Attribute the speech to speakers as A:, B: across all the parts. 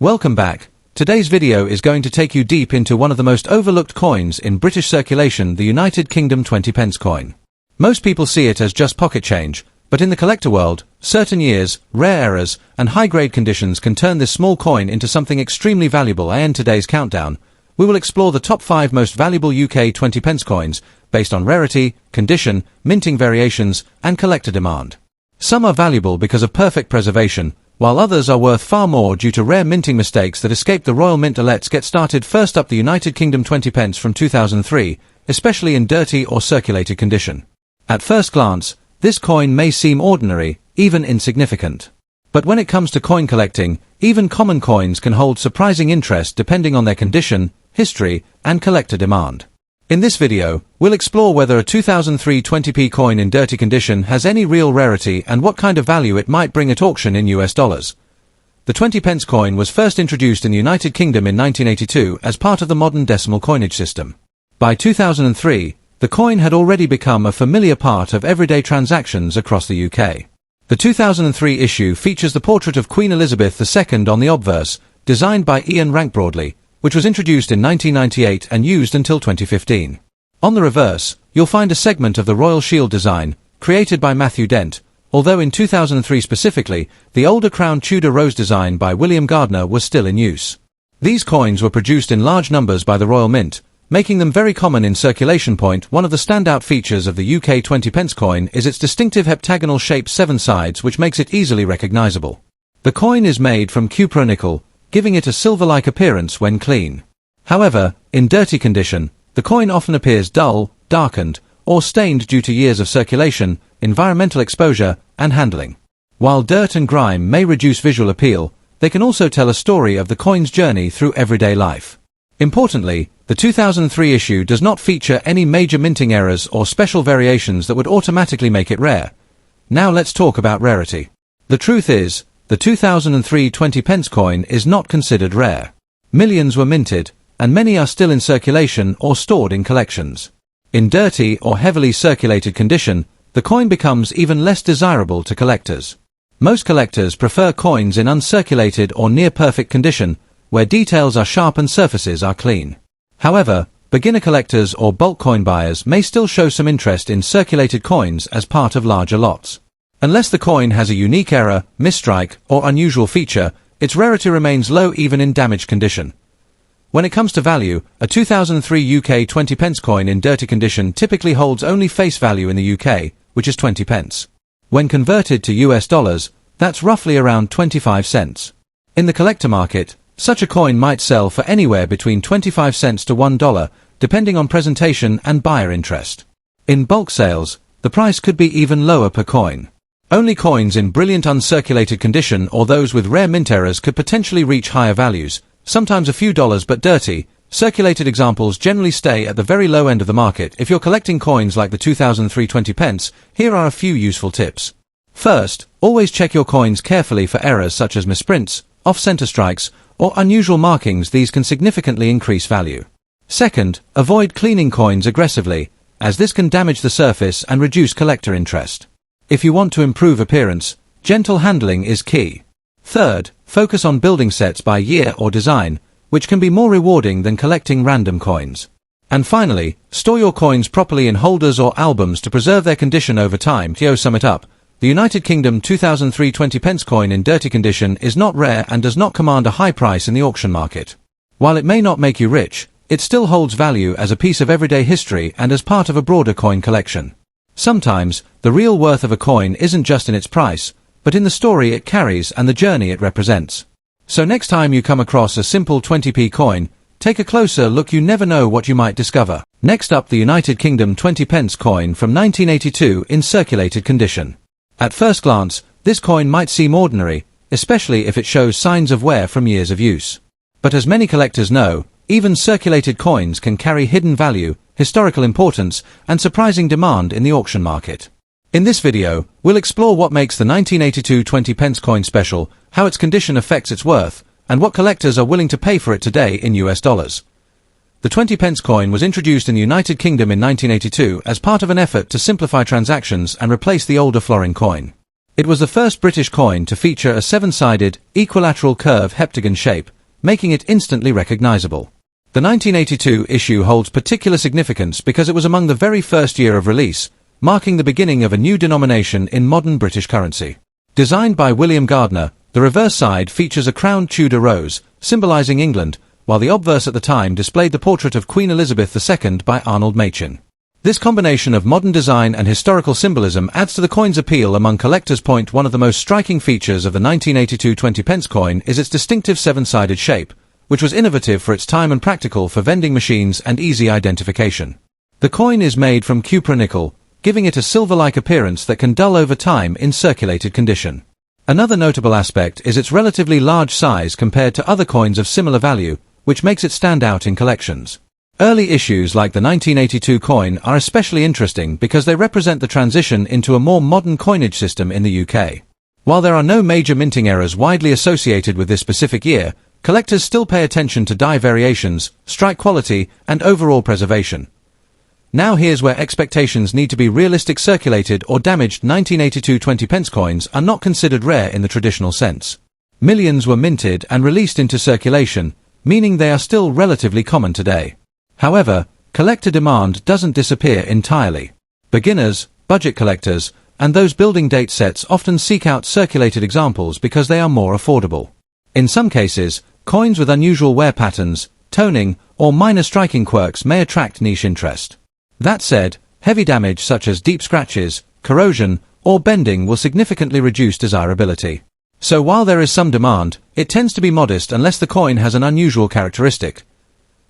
A: Welcome back. Today's video is going to take you deep into one of the most overlooked coins in British circulation, the United Kingdom 20p coin. Most people see it as just pocket change, but in the collector world, certain years, rare errors, and high-grade conditions can turn this small coin into something extremely valuable. In today's countdown, we will explore the top 5 most valuable UK 20p coins based on rarity, condition, minting variations, and collector demand. Some are valuable because of perfect preservation, while others are worth far more due to rare minting mistakes that escaped the Royal Mint. Let's get started. First up, the United Kingdom 20p from 2003, especially in dirty or circulated condition. At first glance, this coin may seem ordinary, even insignificant. But when it comes to coin collecting, even common coins can hold surprising interest depending on their condition, history, and collector demand. In this video, we'll explore whether a 2003 20p coin in dirty condition has any real rarity and what kind of value it might bring at auction in US dollars. The 20p coin was first introduced in the United Kingdom in 1982 as part of the modern decimal coinage system. By 2003, the coin had already become a familiar part of everyday transactions across the UK. The 2003 issue features the portrait of Queen Elizabeth II on the obverse, designed by Ian Rank Broadley, which was introduced in 1998 and used until 2015. On the reverse, you'll find a segment of the Royal Shield design, created by Matthew Dent, although in 2003 specifically, the older Crown Tudor Rose design by William Gardner was still in use. These coins were produced in large numbers by the Royal Mint, making them very common in circulation. One of the standout features of the UK 20p coin is its distinctive heptagonal shape, 7 sides, which makes it easily recognizable. The coin is made from cupronickel, giving it a silver-like appearance when clean. However, in dirty condition, the coin often appears dull, darkened, or stained due to years of circulation, environmental exposure, and handling. While dirt and grime may reduce visual appeal, they can also tell a story of the coin's journey through everyday life. Importantly, the 2003 issue does not feature any major minting errors or special variations that would automatically make it rare. Now let's talk about rarity. The truth is, the 2003 20p coin is not considered rare. Millions were minted, and many are still in circulation or stored in collections. In dirty or heavily circulated condition, the coin becomes even less desirable to collectors. Most collectors prefer coins in uncirculated or near-perfect condition, where details are sharp and surfaces are clean. However, beginner collectors or bulk coin buyers may still show some interest in circulated coins as part of larger lots. Unless the coin has a unique error, misstrike, or unusual feature, its rarity remains low even in damaged condition. When it comes to value, a 2003 UK 20p coin in dirty condition typically holds only face value in the UK, which is 20p. When converted to US dollars, that's roughly around 25 cents. In the collector market, such a coin might sell for anywhere between 25 cents to $1, depending on presentation and buyer interest. In bulk sales, the price could be even lower per coin. Only coins in brilliant uncirculated condition or those with rare mint errors could potentially reach higher values, sometimes a few dollars, but dirty, circulated examples generally stay at the very low end of the market. If you're collecting coins like the 2003 20p, here are a few useful tips. First, always check your coins carefully for errors such as misprints, off-center strikes, or unusual markings. These can significantly increase value. Second, avoid cleaning coins aggressively, as this can damage the surface and reduce collector interest. If you want to improve appearance, gentle handling is key. Third, focus on building sets by year or design, which can be more rewarding than collecting random coins. And finally, store your coins properly in holders or albums to preserve their condition over time. To sum it up, the United Kingdom 2003 20p coin in dirty condition is not rare and does not command a high price in the auction market. While it may not make you rich, it still holds value as a piece of everyday history and as part of a broader coin collection. Sometimes, the real worth of a coin isn't just in its price, but in the story it carries and the journey it represents. So next time you come across a simple 20p coin, take a closer look. You never know what you might discover. Next up, the United Kingdom 20p coin from 1982 in circulated condition. At first glance, this coin might seem ordinary, especially if it shows signs of wear from years of use. But as many collectors know, even circulated coins can carry hidden value, historical importance, and surprising demand in the auction market. In this video, we'll explore what makes the 1982 20p coin special, how its condition affects its worth, and what collectors are willing to pay for it today in US dollars. The 20p coin was introduced in the United Kingdom in 1982 as part of an effort to simplify transactions and replace the older florin coin. It was the first British coin to feature a seven-sided, equilateral curve heptagon shape, making it instantly recognizable. The 1982 issue holds particular significance because it was among the very first year of release, marking the beginning of a new denomination in modern British currency. Designed by William Gardner, the reverse side features a crowned Tudor rose, symbolizing England, while the obverse at the time displayed the portrait of Queen Elizabeth II by Arnold Machin. This combination of modern design and historical symbolism adds to the coin's appeal among collectors. One of the most striking features of the 1982 20p coin is its distinctive seven-sided shape, which was innovative for its time and practical for vending machines and easy identification. The coin is made from cupronickel, giving it a silver-like appearance that can dull over time in circulated condition. Another notable aspect is its relatively large size compared to other coins of similar value, which makes it stand out in collections. Early issues like the 1982 coin are especially interesting because they represent the transition into a more modern coinage system in the UK. While there are no major minting errors widely associated with this specific year, collectors still pay attention to die variations, strike quality, and overall preservation. Now here's where expectations need to be realistic. Circulated or damaged 1982 20p coins are not considered rare in the traditional sense. Millions were minted and released into circulation, meaning they are still relatively common today. However, collector demand doesn't disappear entirely. Beginners, budget collectors, and those building date sets often seek out circulated examples because they are more affordable. In some cases, coins with unusual wear patterns, toning, or minor striking quirks may attract niche interest. That said, heavy damage such as deep scratches, corrosion, or bending will significantly reduce desirability. So while there is some demand, it tends to be modest unless the coin has an unusual characteristic.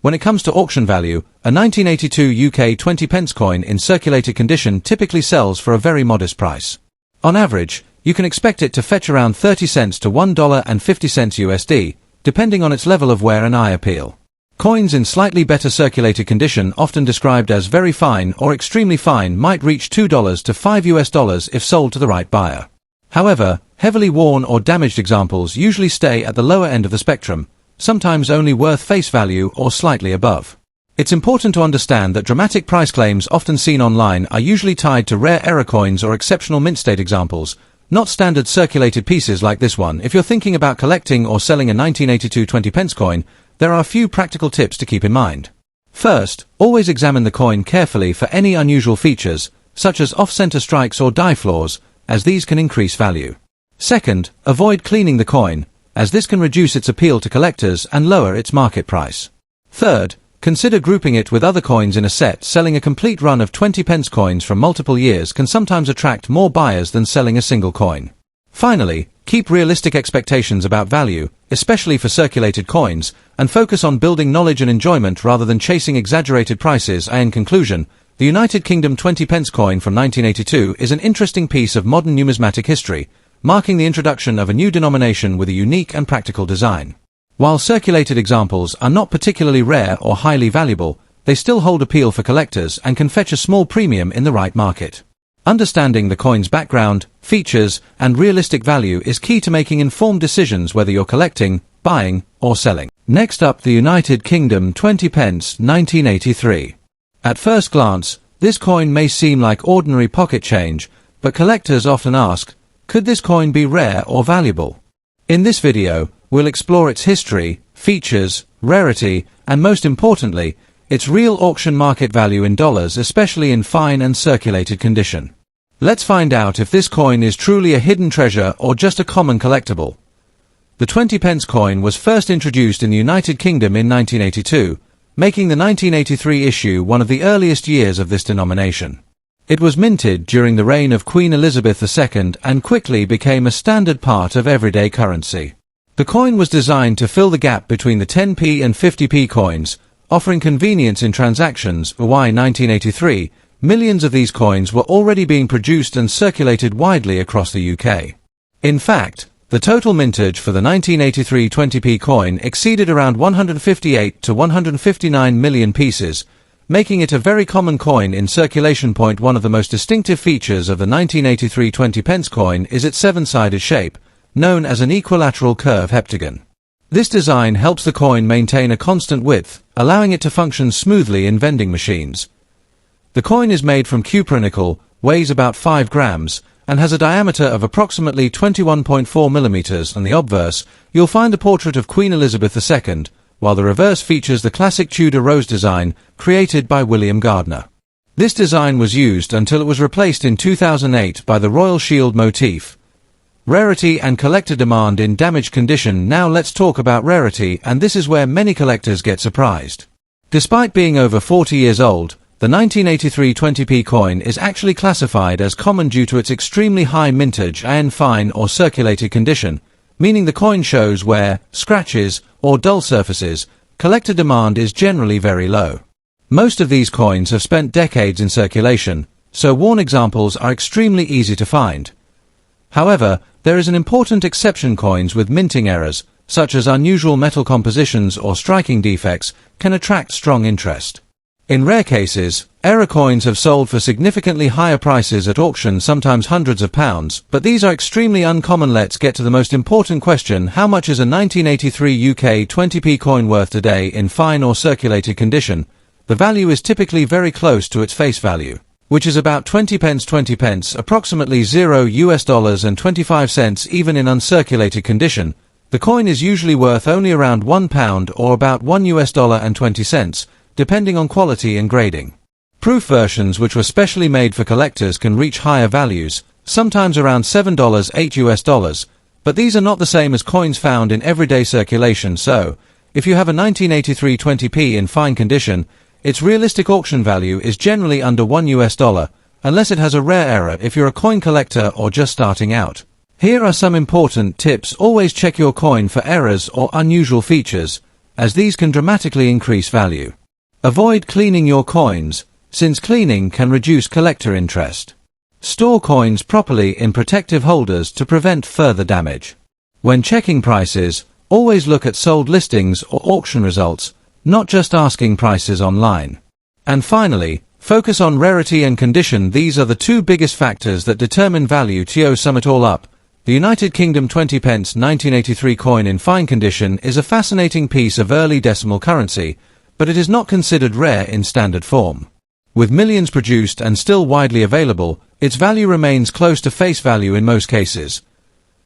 A: When it comes to auction value, a 1982 UK 20p coin in circulated condition typically sells for a very modest price. On average, you can expect it to fetch around 30 cents to $1.50 USD, depending on its level of wear and eye appeal. Coins in slightly better circulated condition, often described as very fine or extremely fine, might reach $2 to $5 if sold to the right buyer. However, heavily worn or damaged examples usually stay at the lower end of the spectrum, sometimes only worth face value or slightly above. It's important to understand that dramatic price claims often seen online are usually tied to rare error coins or exceptional mint state examples, not standard circulated pieces like this one. If you're thinking about collecting or selling a 1982 20p coin, there are a few practical tips to keep in mind. First, always examine the coin carefully for any unusual features, such as off-center strikes or die flaws, as these can increase value. Second, avoid cleaning the coin, as this can reduce its appeal to collectors and lower its market price. Third, consider grouping it with other coins in a set. Selling a complete run of 20p coins from multiple years can sometimes attract more buyers than selling a single coin. Finally, keep realistic expectations about value, especially for circulated coins, and focus on building knowledge and enjoyment rather than chasing exaggerated prices. In conclusion, the United Kingdom 20p coin from 1982 is an interesting piece of modern numismatic history, marking the introduction of a new denomination with a unique and practical design. While circulated examples are not particularly rare or highly valuable, they still hold appeal for collectors and can fetch a small premium in the right market. Understanding the coin's background, features, and realistic value is key to making informed decisions whether you're collecting, buying, or selling. Next up, the United Kingdom 20p 1983. At first glance, this coin may seem like ordinary pocket change, but collectors often ask, could this coin be rare or valuable? In this video, we'll explore its history, features, rarity, and most importantly, its real auction market value in dollars, especially in fine and circulated condition. Let's find out if this coin is truly a hidden treasure or just a common collectible. The 20p coin was first introduced in the United Kingdom in 1982, making the 1983 issue one of the earliest years of this denomination. It was minted during the reign of Queen Elizabeth II and quickly became a standard part of everyday currency. The coin was designed to fill the gap between the 10p and 50p coins, offering convenience in transactions. By 1983, millions of these coins were already being produced and circulated widely across the UK. In fact, the total mintage for the 1983 20p coin exceeded around 158 to 159 million pieces, making it a very common coin in circulation. One of the most distinctive features of the 1983 20p coin is its seven-sided shape, known as an equilateral curve heptagon. This design helps the coin maintain a constant width, allowing it to function smoothly in vending machines. The coin is made from cupronickel, weighs about 5 grams, and has a diameter of approximately 21.4 millimeters. On the obverse, you'll find the portrait of Queen Elizabeth II, while the reverse features the classic Tudor rose design created by William Gardner. This design was used until it was replaced in 2008 by the Royal Shield motif. Rarity and collector demand in damaged condition. Now let's talk about rarity, and this is where many collectors get surprised. Despite being over 40 years old, the 1983 20p coin is actually classified as common due to its extremely high mintage and fine or circulated condition, meaning the coin shows wear, scratches, or dull surfaces. Collector demand is generally very low. Most of these coins have spent decades in circulation, so worn examples are extremely easy to find. However, there is an important exception: coins with minting errors, such as unusual metal compositions or striking defects, can attract strong interest. In rare cases, error coins have sold for significantly higher prices at auction, sometimes hundreds of pounds, but these are extremely uncommon. Let's get to the most important question: how much is a 1983 UK 20p coin worth today in fine or circulated condition? The value is typically very close to its face value, which is about 20 pence, approximately $0 and 25 cents. Even in uncirculated condition, the coin is usually worth only around £1 or about $1 and 20 cents, depending on quality and grading. Proof versions, which were specially made for collectors, can reach higher values, sometimes around $7, $8, but these are not the same as coins found in everyday circulation. So, if you have a 1983 20p in fine condition, its realistic auction value is generally under $1, unless it has a rare error if you're a coin collector or just starting out. Here are some important tips. Always check your coin for errors or unusual features, as these can dramatically increase value. Avoid cleaning your coins, since cleaning can reduce collector interest. Store coins properly in protective holders to prevent further damage. When checking prices, always look at sold listings or auction results, not just asking prices online. And finally, focus on rarity and condition. These are the two biggest factors that determine value. To sum it all up, the United Kingdom 20p 1983 coin in fine condition is a fascinating piece of early decimal currency, but it is not considered rare in standard form. With millions produced and still widely available, its value remains close to face value in most cases.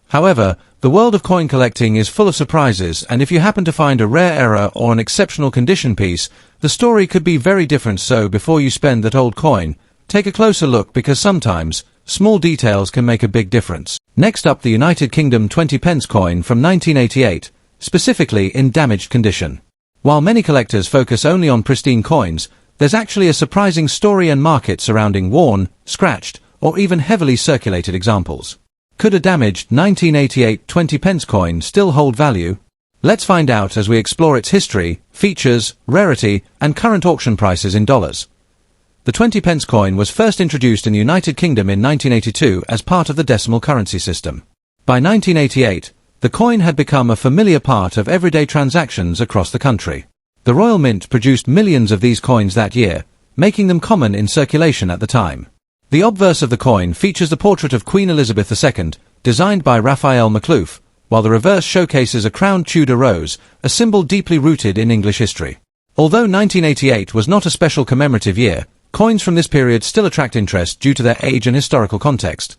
A: However, the world of coin collecting is full of surprises, and if you happen to find a rare error or an exceptional condition piece, the story could be very different. So before you spend that old coin, take a closer look, because sometimes small details can make a big difference. Next up, the United Kingdom 20p coin from 1988, specifically in damaged condition. While many collectors focus only on pristine coins, there's actually a surprising story and market surrounding worn, scratched, or even heavily circulated examples. Could a damaged 1988 20p coin still hold value? Let's find out as we explore its history, features, rarity, and current auction prices in dollars. The 20p coin was first introduced in the United Kingdom in 1982 as part of the decimal currency system. By 1988, the coin had become a familiar part of everyday transactions across the country. The Royal Mint produced millions of these coins that year, making them common in circulation at the time. The obverse of the coin features the portrait of Queen Elizabeth II, designed by Raphael Macluf, while the reverse showcases a crowned Tudor rose, a symbol deeply rooted in English history. Although 1988 was not a special commemorative year, coins from this period still attract interest due to their age and historical context.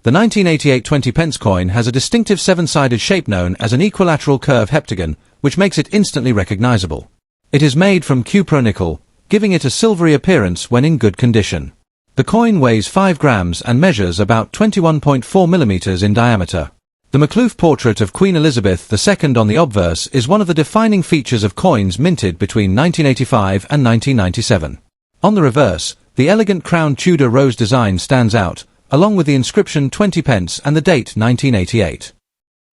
A: The 1988 20p coin has a distinctive seven-sided shape known as an equilateral curve heptagon, which makes it instantly recognizable. It is made from cupronickel, giving it a silvery appearance when in good condition. The coin weighs 5 grams and measures about 21.4 millimeters in diameter. The Macluf portrait of Queen Elizabeth II on the obverse is one of the defining features of coins minted between 1985 and 1997. On the reverse, the elegant crowned Tudor rose design stands out, along with the inscription 20p and the date 1988.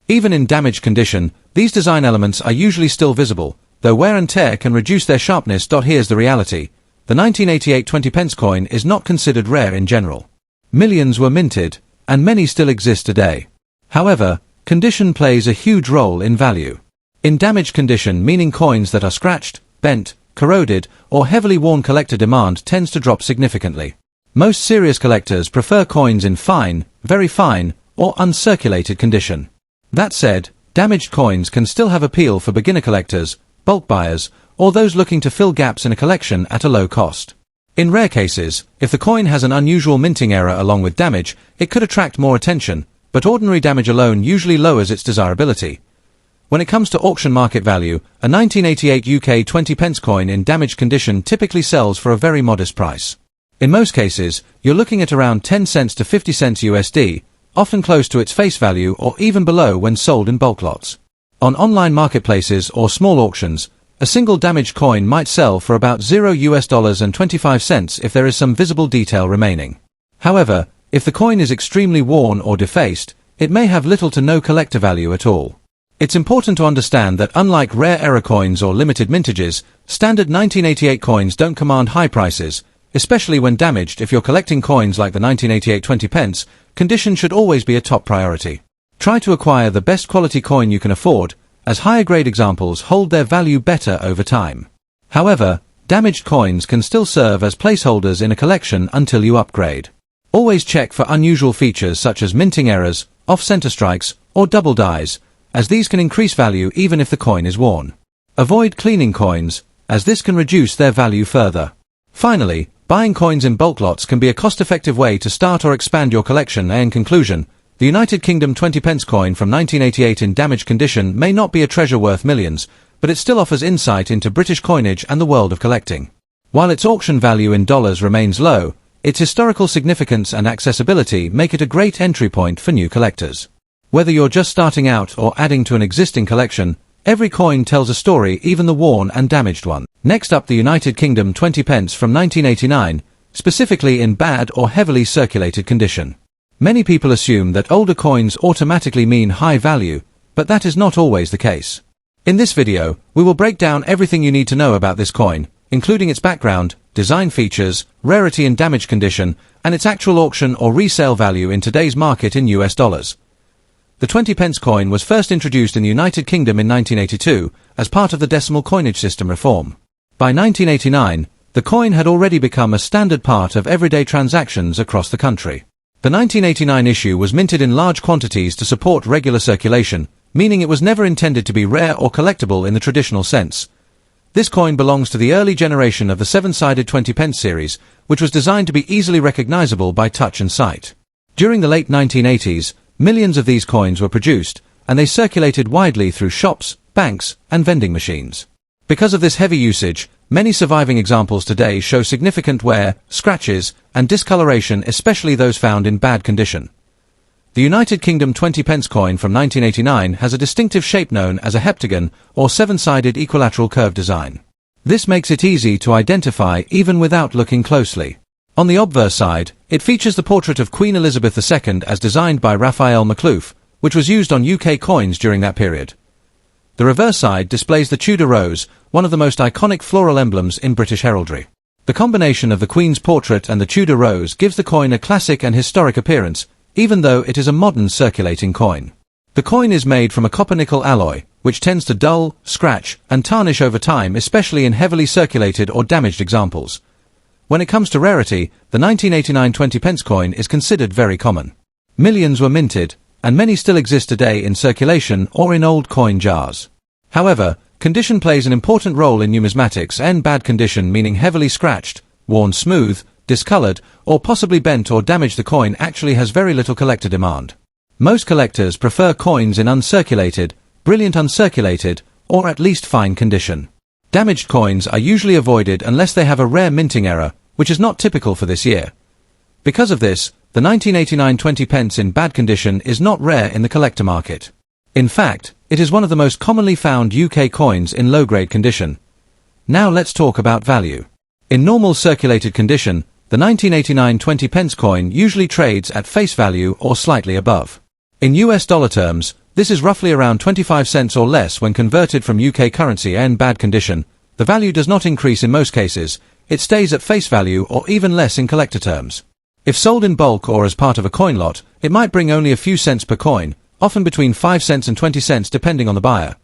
A: Even in damaged condition, these design elements are usually still visible, though wear and tear can reduce their sharpness. Here's the reality. The 1988 20p coin is not considered rare in general. Millions were minted, and many still exist today. However, condition plays a huge role in value. In damaged condition, meaning coins that are scratched, bent, corroded, or heavily worn, collector demand tends to drop significantly. Most serious collectors prefer coins in fine, very fine, or uncirculated condition. That said, damaged coins can still have appeal for beginner collectors, bulk buyers, or those looking to fill gaps in a collection at a low cost. In rare cases, if the coin has an unusual minting error along with damage, it could attract more attention, but ordinary damage alone usually lowers its desirability. When it comes to auction market value, a 1988 UK 20 pence coin in damaged condition typically sells for a very modest price. In most cases, you're looking at around 10 cents to 50 cents USD, often close to its face value or even below when sold in bulk lots. On online marketplaces or small auctions, a single damaged coin might sell for about $0.25 if there is some visible detail remaining. However, if the coin is extremely worn or defaced, it may have little to no collector value at all. It's important to understand that unlike rare error coins or limited mintages, standard 1988 coins don't command high prices, especially when damaged. If you're collecting coins like the 1988 20 pence, condition should always be a top priority. Try to acquire the best quality coin you can afford, as higher grade examples hold their value better over time. However, damaged coins can still serve as placeholders in a collection until you upgrade. Always check for unusual features such as minting errors, off-center strikes, or double dies, as these can increase value even if the coin is worn. Avoid cleaning coins, as this can reduce their value further. Finally, buying coins in bulk lots can be a cost-effective way to start or expand your collection. In conclusion, the United Kingdom 20 pence coin from 1988 in damaged condition may not be a treasure worth millions, but it still offers insight into British coinage and the world of collecting. While its auction value in dollars remains low, its historical significance and accessibility make it a great entry point for new collectors. Whether you're just starting out or adding to an existing collection, every coin tells a story, even the worn and damaged one. Next up, the United Kingdom 20 pence from 1989, specifically in bad or heavily circulated condition. Many people assume that older coins automatically mean high value, but that is not always the case. In this video, we will break down everything you need to know about this coin, including its background, design features, rarity and damage condition, and its actual auction or resale value in today's market in US dollars. The 20 pence coin was first introduced in the United Kingdom in 1982 as part of the decimal coinage system reform. By 1989, the coin had already become a standard part of everyday transactions across the country. The 1989 issue was minted in large quantities to support regular circulation, meaning it was never intended to be rare or collectible in the traditional sense. This coin belongs to the early generation of the 7-sided 20 pence series, which was designed to be easily recognizable by touch and sight. During the late 1980s, millions of these coins were produced, and they circulated widely through shops, banks, and vending machines. Because of this heavy usage, many surviving examples today show significant wear, scratches, and discoloration, especially those found in bad condition. The United Kingdom 20 pence coin from 1989 has a distinctive shape known as a heptagon, or 7-sided equilateral curve design. This makes it easy to identify even without looking closely. On the obverse side, it features the portrait of Queen Elizabeth II as designed by Raphael Macluf, which was used on UK coins during that period. The reverse side displays the Tudor rose, one of the most iconic floral emblems in British heraldry. The combination of the Queen's portrait and the Tudor rose gives the coin a classic and historic appearance, even though it is a modern circulating coin. The coin is made from a copper-nickel alloy, which tends to dull, scratch, and tarnish over time, especially in heavily circulated or damaged examples. When it comes to rarity, the 1989 20 pence coin is considered very common. Millions were minted, and many still exist today in circulation or in old coin jars. However, condition plays an important role in numismatics, and bad condition meaning heavily scratched, worn smooth, discolored, or possibly bent or damaged. The coin actually has very little collector demand. Most collectors prefer coins in uncirculated, brilliant uncirculated, or at least fine condition. Damaged coins are usually avoided unless they have a rare minting error, which is not typical for this year. Because of this, the 1989 20 pence in bad condition is not rare in the collector market. In fact, it is one of the most commonly found UK coins in low-grade condition. Now let's talk about value. In normal circulated condition, the 1989 20 pence coin usually trades at face value or slightly above. In US dollar terms, this is roughly around 25 cents or less when converted from UK currency. In bad condition, the value does not increase in most cases, it stays at face value or even less in collector terms. If sold in bulk or as part of a coin lot, it might bring only a few cents per coin, often between 5 cents and 20 cents depending on the buyer.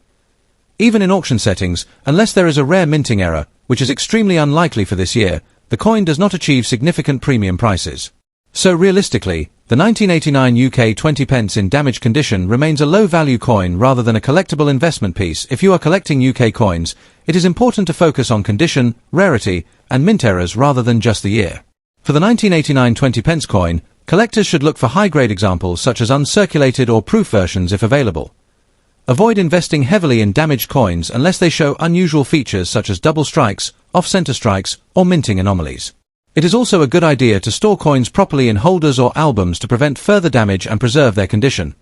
A: Even in auction settings, unless there is a rare minting error, which is extremely unlikely for this year, the coin does not achieve significant premium prices. So realistically, the 1989 UK 20 pence in damaged condition remains a low-value coin rather than a collectible investment piece. If you are collecting UK coins, it is important to focus on condition, rarity, and mint errors rather than just the year. For the 1989 20 pence coin, collectors should look for high-grade examples such as uncirculated or proof versions if available. Avoid investing heavily in damaged coins unless they show unusual features such as double strikes, off-center strikes, or minting anomalies. It is also a good idea to store coins properly in holders or albums to prevent further damage and preserve their condition.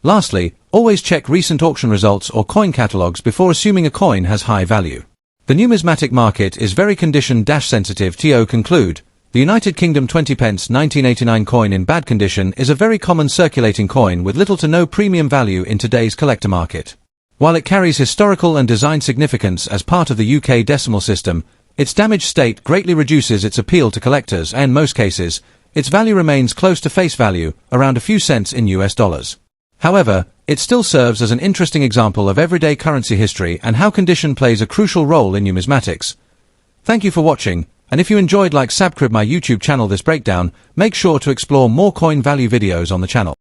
A: Lastly, always check recent auction results or coin catalogs before assuming a coin has high value. The numismatic market is very condition-sensitive. To conclude, the United Kingdom 20 pence 1989 coin in bad condition is a very common circulating coin with little to no premium value in today's collector market. While it carries historical and design significance as part of the UK decimal system, its damaged state greatly reduces its appeal to collectors and, in most cases, its value remains close to face value, around a few cents in US dollars. However, it still serves as an interesting example of everyday currency history and how condition plays a crucial role in numismatics. Thank you for watching, and if you enjoyed, like subscribe my YouTube channel this breakdown, make sure to explore more coin value videos on the channel.